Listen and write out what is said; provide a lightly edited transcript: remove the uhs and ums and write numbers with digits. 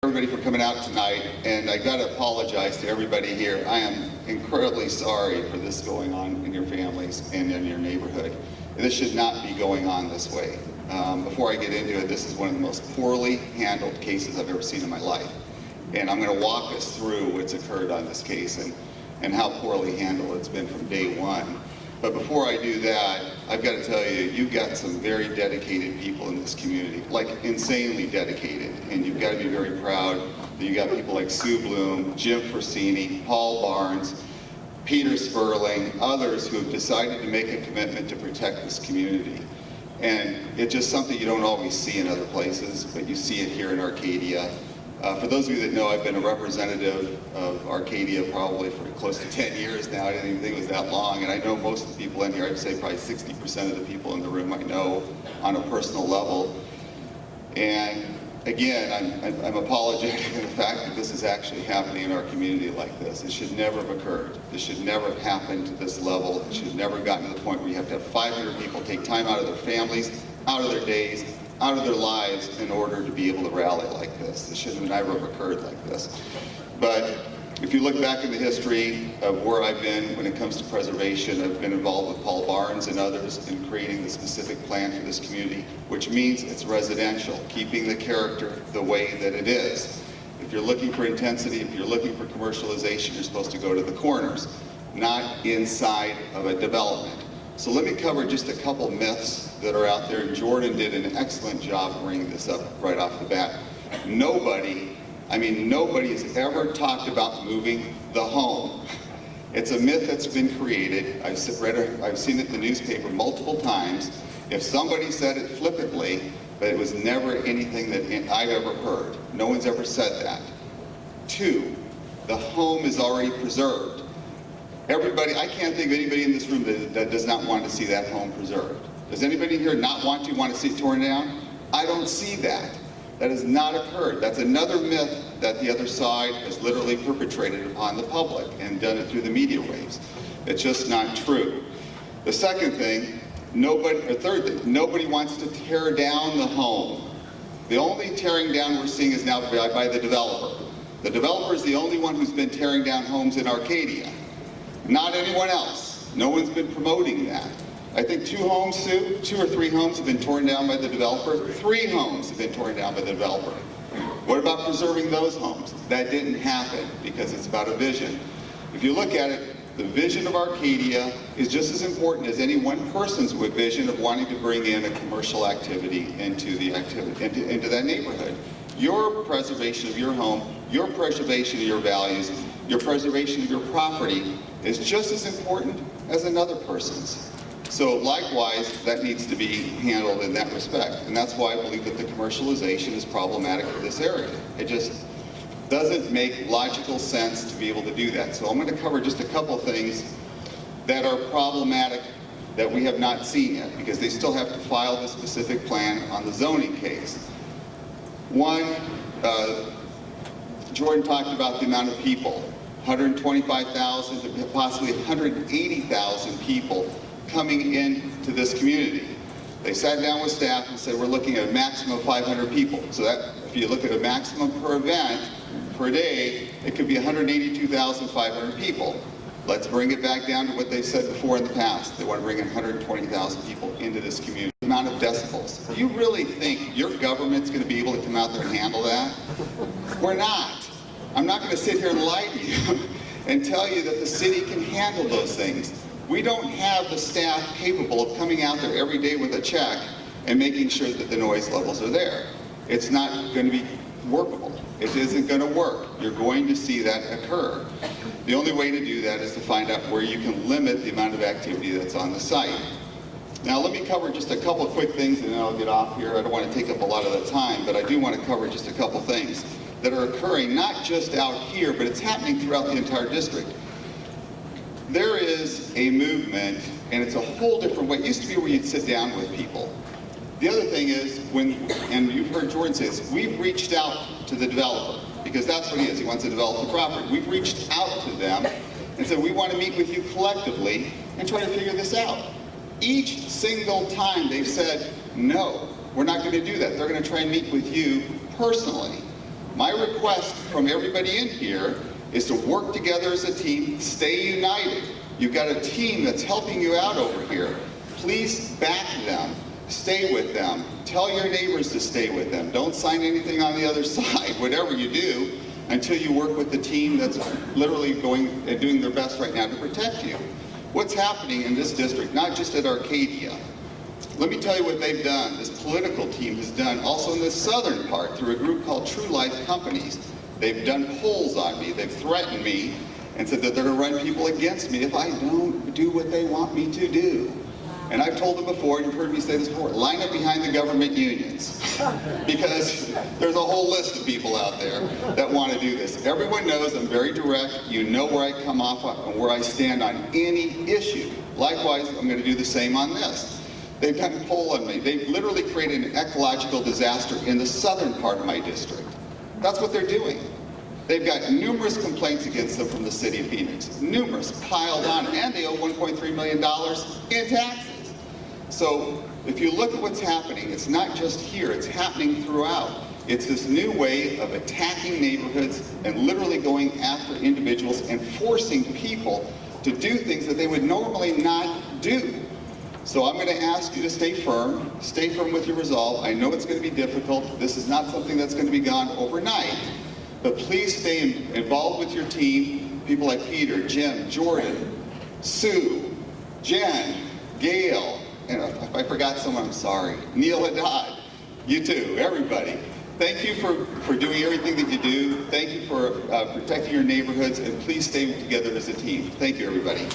everybody for coming out tonight, and I gotta apologize to everybody here. I am incredibly sorry for this going on in your families and in your neighborhood. This should not be going on this way. Before I get into it, this is one of the most poorly handled cases I've ever seen in my life. And I'm gonna walk us through what's occurred on this case and how poorly handled it's been from day one. But before I do that, I've got to tell you, you've got some very dedicated people in this community, like insanely dedicated. And you've got to be very proud that you got people like Sue Bloom, Jim Forsini, Paul Barnes, Peter Sperling, others who have decided to make a commitment to protect this community. And it's just something you don't always see in other places, but you see it here in Arcadia. For those of you that know, I've been a representative of Arcadia probably for close to 10 years now. I didn't even think it was that long. And I know most of the people in here, I'd say probably 60% of the people in the room I know on a personal level. And again, I'm apologetic for the fact that this is actually happening in our community like this. It should never have occurred. This should never have happened to this level. It should have never gotten to the point where you have to have 500 people take time out of their families, out of their days, out of their lives in order to be able to rally like this. This should have never have occurred like this. But if you look back in the history of where I've been when it comes to preservation, I've been involved with Paul Barnes and others in creating the specific plan for this community, which means it's residential, keeping the character the way that it is. If you're looking for intensity, if you're looking for commercialization, you're supposed to go to the corners, not inside of a development. So let me cover just a couple myths that are out there. Jordan did an excellent job bringing this up right off the bat. Nobody has ever talked about moving the home. It's a myth that's been created. I've seen it in the newspaper multiple times. If somebody said it flippantly, but it was never anything that I've ever heard. No one's ever said that. 2, the home is already preserved. Everybody, I can't think of anybody in this room that does not want to see that home preserved. Does anybody here not want to see it torn down? I don't see that. That has not occurred. That's another myth that the other side has literally perpetrated upon the public and done it through the media waves. It's just not true. The second thing, third thing, nobody wants to tear down the home. The only tearing down we're seeing is now by the developer. The developer is the only one who's been tearing down homes in Arcadia. Not anyone else. No one's been promoting that. I think 2 or 3 homes have been torn down by the developer. 3 homes have been torn down by the developer. What about preserving those homes? That didn't happen because it's about a vision. If you look at it, the vision of Arcadia is just as important as any one person's vision of wanting to bring in a commercial activity into that neighborhood. Your preservation of your home, your preservation of your values, your preservation of your property is just as important as another person's. So likewise, that needs to be handled in that respect. And that's why I believe that the commercialization is problematic for this area. It just doesn't make logical sense to be able to do that. So I'm going to cover just a couple things that are problematic that we have not seen yet, because they still have to file the specific plan on the zoning case. One, Jordan talked about the amount of people, 125,000 to possibly 180,000 people coming into this community. They sat down with staff and said, we're looking at a maximum of 500 people. So that, if you look at a maximum per event, per day, it could be 182,500 people. Let's bring it back down to what they said before in the past. They want to bring in 120,000 people into this community. The amount of decibels. You really think your government's going to be able to come out there and handle that? We're not. I'm not going to sit here and lie to you and tell you that the city can handle those things. We don't have the staff capable of coming out there every day with a check and making sure that the noise levels are there. It's not going to be workable. It isn't going to work. You're going to see that occur. The only way to do that is to find out where you can limit the amount of activity that's on the site. Now let me cover just a couple of quick things and then I'll get off here. I don't want to take up a lot of the time, but I do want to cover just a couple things that are occurring not just out here, but it's happening throughout the entire district. There is a movement, and it's a whole different way. It used to be where you'd sit down with people. The other thing is, and you've heard Jordan say this, we've reached out to the developer, because that's what he is. He wants to develop the property. We've reached out to them and said, we want to meet with you collectively and try to figure this out. Each single time they've said, no, we're not going to do that. They're going to try and meet with you personally. My request from everybody in here is to work together as a team, stay united. You've got a team that's helping you out over here. Please back them, stay with them, tell your neighbors to stay with them. Don't sign anything on the other side, whatever you do, until you work with the team that's literally going and doing their best right now to protect you. What's happening in this district, not just at Arcadia, let me tell you what they've done, this political team has done, also in the southern part, through a group called True Life Companies. They've done polls on me, they've threatened me, and said that they're going to run people against me if I don't do what they want me to do. And I've told them before, and you've heard me say this before, line up behind the government unions. Because there's a whole list of people out there that want to do this. Everyone knows I'm very direct. You know where I come off on and where I stand on any issue. Likewise, I'm going to do the same on this. They've done a poll on me. They've literally created an ecological disaster in the southern part of my district. That's what they're doing. They've got numerous complaints against them from the city of Phoenix. Numerous, piled on, and they owe $1.3 million in taxes. So if you look at what's happening, it's not just here, it's happening throughout. It's this new way of attacking neighborhoods and literally going after individuals and forcing people to do things that they would normally not do. So I'm going to ask you to stay firm with your resolve. I know it's going to be difficult. This is not something that's going to be gone overnight, but please stay involved with your team. People like Peter, Jim, Jordan, Sue, Jen, Gail, and if I forgot someone, I'm sorry. Neil Haddad, you too, everybody. Thank you for doing everything that you do. Thank you for protecting your neighborhoods, and please stay together as a team. Thank you, everybody.